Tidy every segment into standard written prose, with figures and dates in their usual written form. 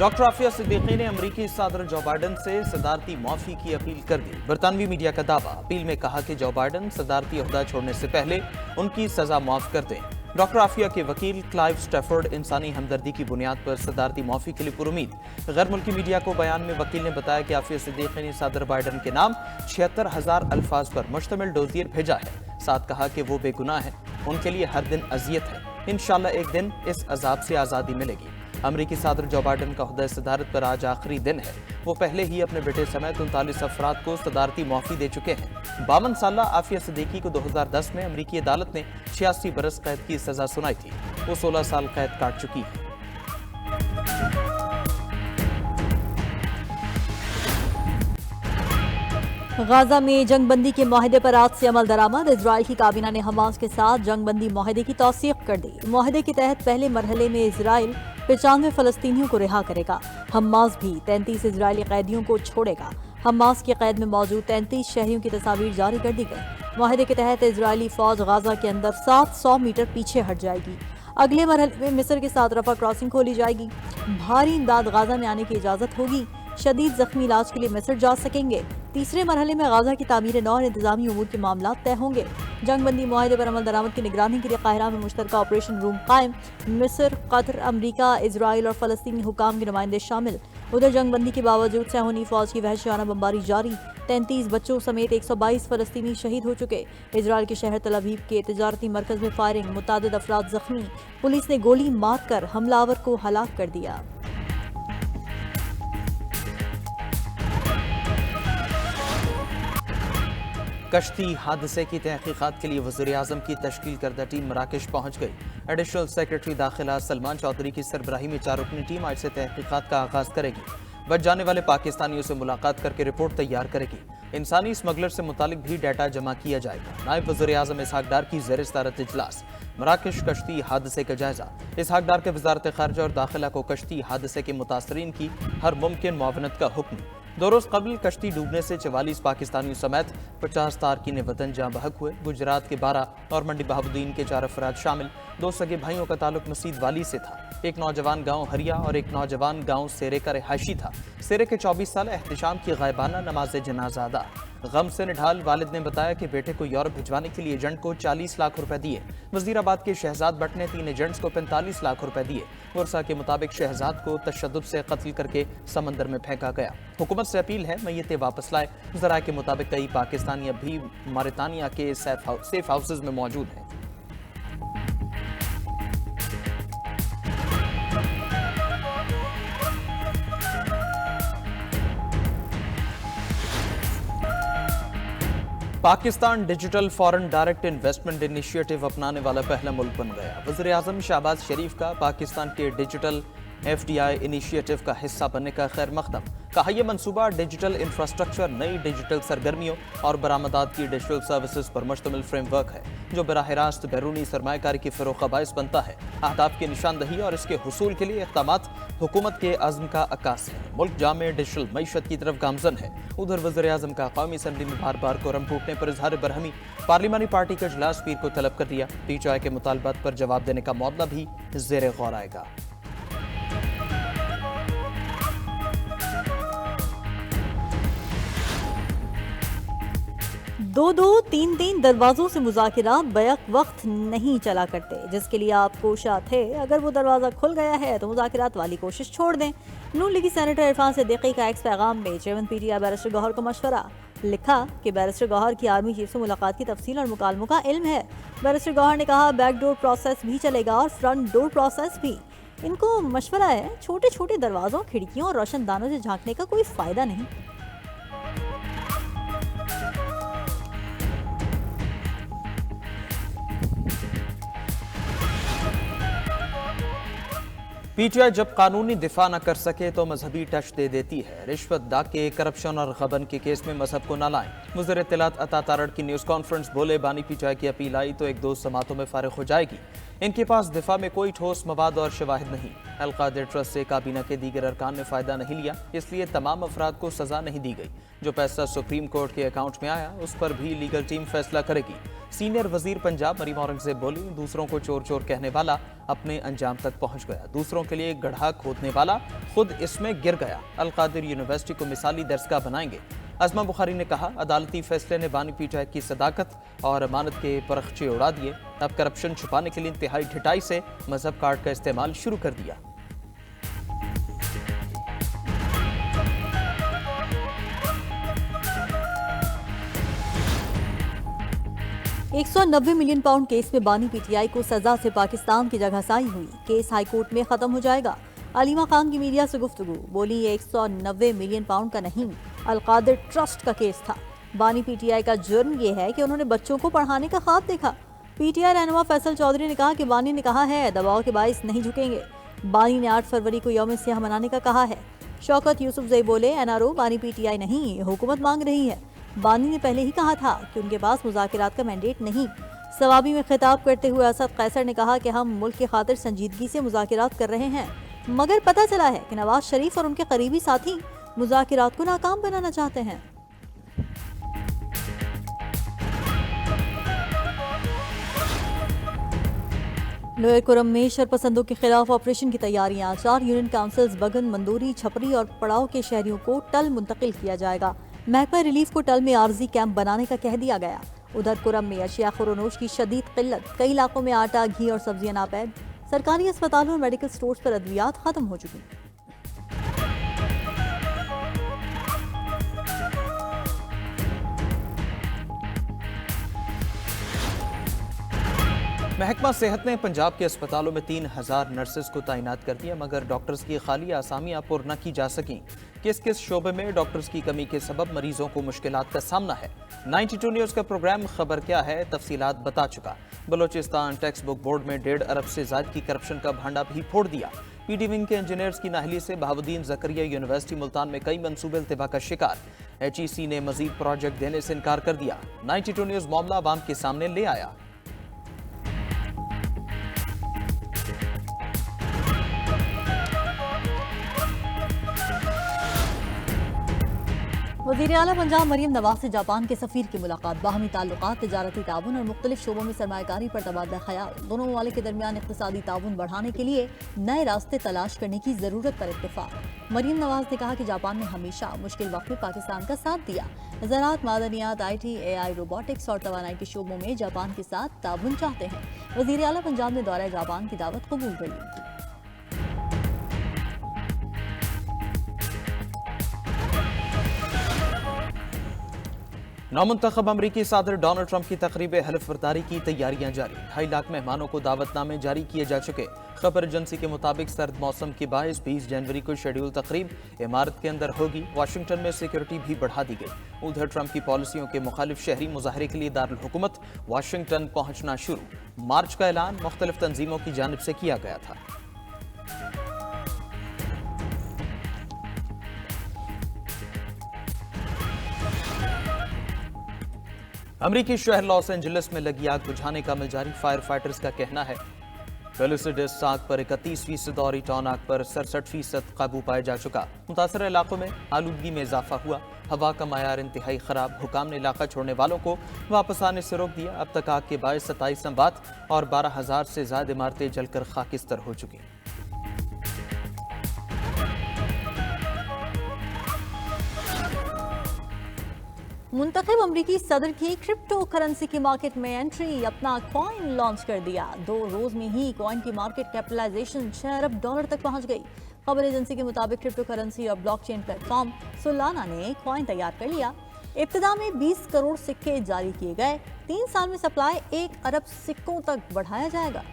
Doctor Aafia Siddiqui ने अमरीकी सदर जो बाइडन से सदारती माफी की अपील कर दी। बरतानवी मीडिया का दावा। अपील में कहा कि जो बाइडन सदारती ओहदा छोड़ने से पहले उनकी सजा माफ कर दें। डॉक्टर आफिया के वकील क्लाइव स्टैफर्ड इंसानी हमदर्दी की बुनियाद पर सदारती माफी के लिए पुरुमीद। गैर मुल्की मीडिया को बयान में वकील ने बताया कि आफिया सिद्दीकी ने सदर बाइडन के नाम 76,000 अल्फाज पर मुश्तमिल डोजियर भेजा है। साथ कहा कि वो बेगुनाह है, उनके लिए हर दिन अजियत है। इंशाअल्लाह एक दिन इस अजाब से आज़ादी मिलेगी। अमरीकी सदर जो बाइडन का ओहदा सदारत पर आज आखिरी दिन है। वो पहले ही अपने बेटे समेत 39 अफराद को सदारती माफी दे चुके हैं। 52 साल आफिया सिद्दीकी को 2010 में अमरीकी अदालत ने 86 बरस कैद की सजा सुनाई थी। वो 16 साल कैद काट चुकी है। गाजा में जंगबंदी के माहिदे पर आज से अमल दरामद। इजराइल की काबीना ने हमास के साथ जंगबंदी माहिदे की तौसीक कर दी। माहिदे के तहत पहले मरहले में इजराइल 95 फलस्तीनियों को रिहा करेगा। हमास भी 33 इजरायली कैदियों को छोड़ेगा। हमास की कैद में मौजूद 33 शहरियों की तस्वीर जारी कर दी गई। माहिदे के तहत इजरायली फौज गाजा के अंदर 700 मीटर पीछे हट जाएगी। अगले मरहले में मिस्र के साथ रफा क्रॉसिंग खोली जाएगी। भारी इमदाद गाजा में आने की इजाजत होगी। शदीद जख्मी इलाज के लिए मिस्र जा सकेंगे। तीसरे मरहले में गाजा की तामीर नौ और इंतजामी उमूर के मामला तय होंगे। जंगबंदी मुआहदे पर अमल दरामद की निगरानी के लिए काहिरा में मुश्तरका ऑपरेशन रूम कायम। मिस्र, कतर, अमरीका, इजराइल और फलस्तीनी हुकाम के नुमाइंदे शामिल। उधर जंगबंदी के बावजूद सैहोनी फौज की वहशियाना बमबारी जारी। 33 बच्चों समेत 122 फलस्तीनी शहीद हो चुके। इजराइल के शहर तल अवीव के तिजारती मरकज में फायरिंग, मुतादिद अफराद जख्मी। पुलिस ने गोली मारकर हमलावर को हलाक कर दिया। कश्ती हादसे की तहकीकात के लिए वज़ीर-ए-आज़म की तश्कील करदा टीम मराकश पहुंच गई। एडिशनल सेक्रेटरी दाखिला सलमान चौधरी की सरबराही में 4 रुकनी टीम आज से तहकीकात का आगाज करेगी। बच जाने वाले पाकिस्तानियों से मुलाकात करके रिपोर्ट तैयार करेगी। इंसानी स्मगलर से मुतालिक भी डाटा जमा किया जाएगा। नायब वज़ीर-ए-आज़म इसहाक डार की ज़ेर सदारत इजलास। मराकश कश्ती हादसे का जायजा। इसहाक डार के वज़ारत ख़ारिजा और दाखिला को कश्ती हादसे के मुतासरीन की हर मुमकिन मुआवनत का हुक्म। 2 रोज कबल कश्ती डूबने से 44 पाकिस्तानियों समेत 50 तारकीन वतन जहाँ बहक हुए। गुजरात के 12 और मंडी बहाबुद्दीन के 4 अफराद शामिल। 2 सगे भाइयों का ताल्लुक मसीद वाली से था। एक नौजवान गांव हरिया और एक नौजवान गांव सेरे का रिहायशी था। सेरे के 24 साल एहतिशाम की गायबाना नमाज जनाजा अदा। गम से निढाल वालिद ने बताया कि बेटे को यूरोप भिजवाने के लिए एजेंट को 40 लाख रुपए दिए। वजीराबाद के शहजाद भट्ट ने 3 एजेंट्स को 45 लाख रुपए दिए। वर्षा के मुताबिक शहजाद को तशद्दुद से कत्ल करके समंदर में फेंका गया। हुकूमत से अपील है मैयतें वापस लाए। जराये के मुताबिक कई पाकिस्तानी अब भी मॉरितानिया के सेफ हाउसेज में मौजूद हैं। Pakistan digital foreign direct investment initiative अपनाने वाला पहला मुल्क बन गया। वज़ीर-ए-आज़म शहबाज शरीफ का पाकिस्तान के डिजिटल FDI इनिशिएटिव का हिस्सा बनने का खैर मकदम। कहा यह मंसूबा डिजिटल इंफ्रास्ट्रक्चर, नई डिजिटल सरगर्मियों और बरामदात की डिजिटल सर्विसेज पर मुश्तमिल फ्रेमवर्क है जो बराह रास्त बैरूनी सरमायाकारी की फ़रोग़ का बाइस बनता है। अहदाफ की निशानदही और इसके हुसूल के लिए इक़दामात हुकूमत के अज़्म का अक्कास है। मुल्क जामे डिजिटल मईशत की तरफ गामज़न है। उधर वज़ीर-ए-आज़म का कौमी असम्बली में बार बार कोरम टूटने पर इजहार बरहमी। पार्लिमानी पार्टी का इजलास पीर को तलब कर दिया। PTI के मुतालबात पर जवाब देने का मौला भी ज़ेर गौर आएगा। 2-2, 3-3 दरवाजों से मुज़ाकिरात बैक वक्त नहीं चला करते, जिसके लिए आप कोशा थे। अगर वो दरवाज़ा खुल गया है तो मुज़ाकिरात वाली कोशिश छोड़ दें। नून लीगी सेनेटर इरफान सिद्दीकी का एक्स पैगाम में चेयरमैन PTI बैरिस्टर गौहर को मशवरा। लिखा कि बैरिस्टर गौहर की आर्मी चीफ से मुलाकात की तफसील और मुकालमों का इल्म है। बैरिस्टर गौहर ने कहा बैकडोर प्रोसेस भी चलेगा और फ्रंट डोर प्रोसेस भी। इनको मशवरा है, छोटे छोटे दरवाज़ों, खिड़कियों और रोशनदानों से झांकने का कोई फ़ायदा नहीं। PTI जब कानूनी दिफा न कर सके तो मजहबी टच दे देती है। रिश्वत, डाके, करप्शन और गबन के केस में मजहब को न लाएं। वज़ीर इत्तलात अता तारड़ की न्यूज़ कॉन्फ्रेंस बोले बानी PTI की अपील आई तो 1-2 समातों में फारिग हो जाएगी। इनके पास दिफा में कोई ठोस मवाद और शवाहिद नहीं। अल-कादिर ट्रस्ट से काबीना के दीगर अरकान ने फ़ायदा नहीं लिया, इसलिए तमाम अफराद को सज़ा नहीं दी गई। जो पैसा सुप्रीम कोर्ट के अकाउंट में आया उस पर भी लीगल टीम फैसला करेगी। सीनियर वजीर पंजाब मरीम औरंगजेब बोली, दूसरों को चोर चोर कहने वाला अपने अंजाम तक पहुंच गया, दूसरों के लिए गड्ढा खोदने वाला खुद इसमें गिर गया। अलकादिर यूनिवर्सिटी को मिसाली दरसगाह बनाएंगे। अजमा बुखारी ने कहा, अदालती फैसले ने बानी पीटीआई की सदाकत और अमानत के परखचे उड़ा दिए। अब करप्शन छुपाने के लिए इंतहाई ढिठाई से मजहब कार्ड का इस्तेमाल शुरू कर दिया। £190 मिलियन केस में बानी पीटीआई को सजा से पाकिस्तान की जगहसाई हुई। केस हाईकोर्ट में खत्म हो जाएगा। अलीमा खान की मीडिया से गुफ्तगू, बोली ये 190 मिलियन पाउंड का नहीं, अलकादिर ट्रस्ट का केस था। बानी पीटीआई का जुर्म ये है कि उन्होंने बच्चों को पढ़ाने का ख्वाब देखा। पीटीआई रहनुमा फैसल चौधरी ने कहा कि बानी ने कहा है दबाव के बाइस नहीं झुकेंगे। बानी ने 8 फरवरी को यौम सियाह मनाने का कहा है। शौकत यूसुफजई बोले, एनआरओ बानी पीटीआई नहीं, हुकूमत मांग रही है। बानी ने पहले ही कहा था कि उनके पास मुज़ाकरात का मैंडेट नहीं। सवाबी में खिताब करते हुए असद कैसर ने कहा कि हम मुल्क की खातिर संजीदगी से मुज़ाकरात कर रहे हैं, मगर पता चला है कि नवाज शरीफ और उनके करीबी साथी मुज़ाकरात को नाकाम बनाना चाहते हैं। लोअर कुरम में शरपसंदों के खिलाफ ऑपरेशन की तैयारियां। 4 यूनियन काउंसिल्स बगन, मंदोरी, छपरी और पड़ाव के शहरियों को टल मुंतकिल किया जाएगा। महकमा रिलीफ को टल में आर्जी कैंप बनाने का कह दिया गया। उधर कुरम में अशिया खुरोनोश की शदीद किल्लत, कई इलाकों में आटा, घी और सब्जियां नापैद। सरकारी अस्पतालों और मेडिकल स्टोर्स पर अद्वियात खत्म हो चुकी। महकमा सेहत ने पंजाब के अस्पतालों में 3000 नर्सेज को तैनात कर दिया, मगर डॉक्टर्स की खाली आसामियां पुर न की जा सकी। किस किस शोबे में डॉक्टर्स की कमी के सबब मरीजों को मुश्किलात का सामना है। 92 न्यूज़ का प्रोग्राम खबर क्या है तफसीलात बता चुका। बलोचिस्तान टेक्स्ट बुक बोर्ड में 1.5 अरब से ज्यादा की करप्शन का भांडा भी फोड़ दिया। पीडी विंग के इंजीनियर्स की नाहली से बहाउद्दीन जकरिया यूनिवर्सिटी मुल्तान में कई मंसूबे इल्तिबा का शिकार। HEC ने मजीद प्रोजेक्ट देने से इनकार कर दिया। 92 न्यूज़ मामला अवाम के सामने ले आया। वज़ीर आला पंजाब मरीम नवाज से जापान के सफ़ीर की मुलाकात। बाहमी ताल्लुकात, तिजारती ताउन और मुख्तलिफ शोबों में सरमायाकारी पर तबादला ख्याल। दोनों ममालिक के दरमियान इक़्तिसादी ताउन बढ़ाने के लिए नए रास्ते तलाश करने की ज़रूरत पर इत्तेफाक। मरीम नवाज ने कहा कि जापान ने हमेशा मुश्किल वक्त में पाकिस्तान का साथ दिया। ज़राअत, मादनियात, IT, AI, रोबोटिक्स और तवानाई के शोबों में जापान के साथ ताउन चाहते हैं। वज़ीर आला पंजाब ने दौरा जापान की दावत कबूल कर ली। नौमुंतखब अमरीकी सदर डोनाल्ड ट्रंप की तकरीब हल्फ बर्दारी की तैयारियां जारी। 2.5 लाख मेहमानों को दावतनामे जारी किए जा चुके। खबर एजेंसी के मुताबिक सर्द मौसम के बायस 20 जनवरी को शेड्यूल तकरीब इमारत के अंदर होगी। वाशिंगटन में सिक्योरिटी भी बढ़ा दी गई। उधर ट्रंप की पॉलिसियों के मुखालिफ शहरी मुजाहरे के लिए दारुल हुकूमत वाशिंगटन पहुंचना शुरू। मार्च का ऐलान मुख्तलिफ तंजीमों की जानिब से किया गया था। अमरीकी शहर लॉस एंजलिस में लगी आग बुझाने का अमल जारी। फायर फाइटर्स का कहना है पेलिसिडस आग पर 31% और इटॉन आग पर 67% काबू पाया जा चुका। मुतासर इलाकों में आलूदगी में इजाफा हुआ। हवा का मायार इंतहाई खराब। हुकाम ने इलाका छोड़ने वालों को वापस आने से रोक दिया। अब तक आग के बायस 27 अमवात और 12,000 से ज्यादा इमारतें जलकर खाकिस्तर हो चुकी। मुंतखब अमरीकी सदर की क्रिप्टो करेंसी की मार्केट में एंट्री। अपना कॉइन लॉन्च कर दिया। 2 रोज में ही कॉइन की मार्केट कैपिटलाइजेशन $6 अरब तक पहुंच गई। खबर एजेंसी के मुताबिक क्रिप्टो करेंसी और ब्लॉकचेन प्लेटफॉर्म सोलाना ने कॉइन तैयार कर लिया। इब्तिदा में 20 करोड़ सिक्के जारी किए गए। 3 साल में सप्लाई 1 अरब सिक्कों तक बढ़ाया जाएगा।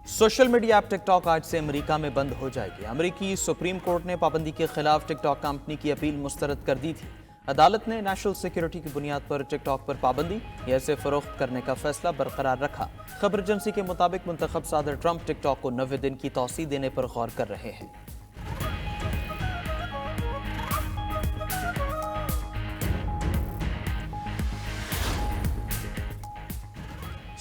सोशल मीडिया ऐप टिकटॉक आज से अमेरिका में बंद हो जाएगी। अमेरिकी सुप्रीम कोर्ट ने पाबंदी के खिलाफ टिकटॉक कंपनी की अपील मुस्तरद कर दी थी। अदालत ने नेशनल सिक्योरिटी की बुनियाद पर टिकटॉक पर पाबंदी या इसे फरोख्त करने का फैसला बरकरार रखा। खबर एजेंसी के मुताबिक मुंतखब सदर ट्रंप टिकटॉक को 90 दिन की तौसी देने पर गौर कर रहे हैं।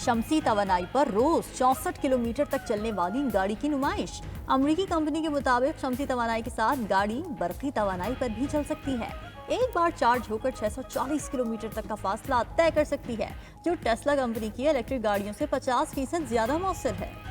शमसी तवानाई पर रोज 64 किलोमीटर तक चलने वाली गाड़ी की नुमाइश। अमेरिकी कंपनी के मुताबिक शमसी तवानाई के साथ गाड़ी बरकी तवानाई पर भी चल सकती है। एक बार चार्ज होकर 640 किलोमीटर तक का फासला तय कर सकती है, जो टेस्ला कंपनी की इलेक्ट्रिक गाड़ियों से 50% ज्यादा मौसर है।